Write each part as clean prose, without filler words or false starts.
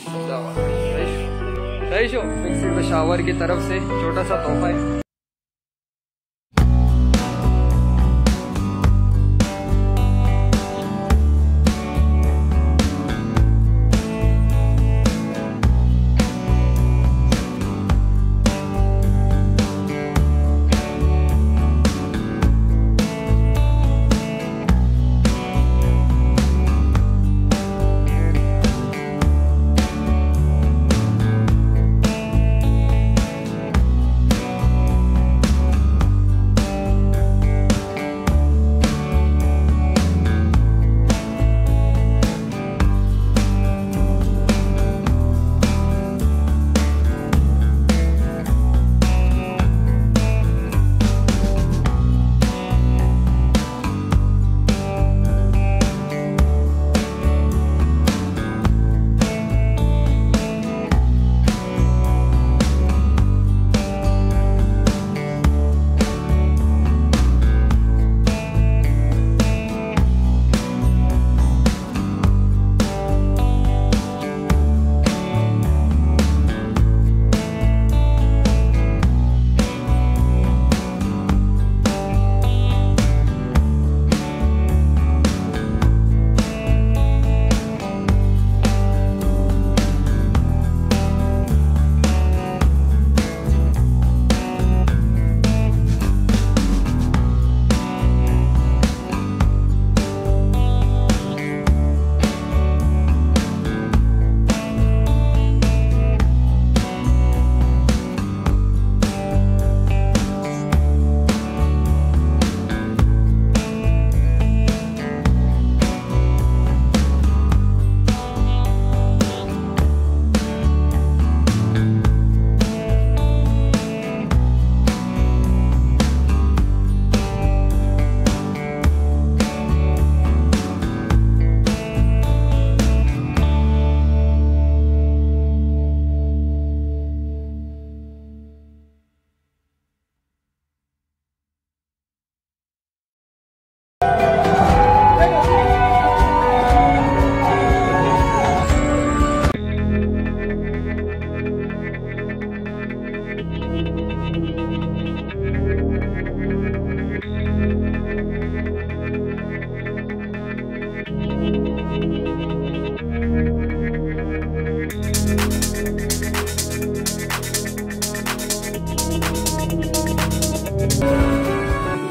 सही show fixed Peshawar की तरफ से छोटा सा तोहफा है।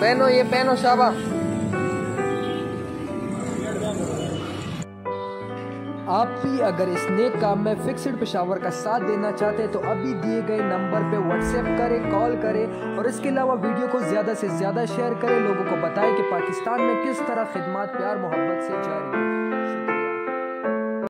पहनो ये पहनो शाबा। आप भी अगर इस नेक काम में फिक्स्ड पेशावर का साथ देना चाहते हैं तो अभी दिए गए नंबर पे व्हाट्सएप करें, कॉल करें और इसके अलावा वीडियो को ज़्यादा से ज़्यादा शेयर करें। लोगों को बताएं कि पाकिस्तान में किस तरह खिदमत प्यार मोहब्बत से जारी है।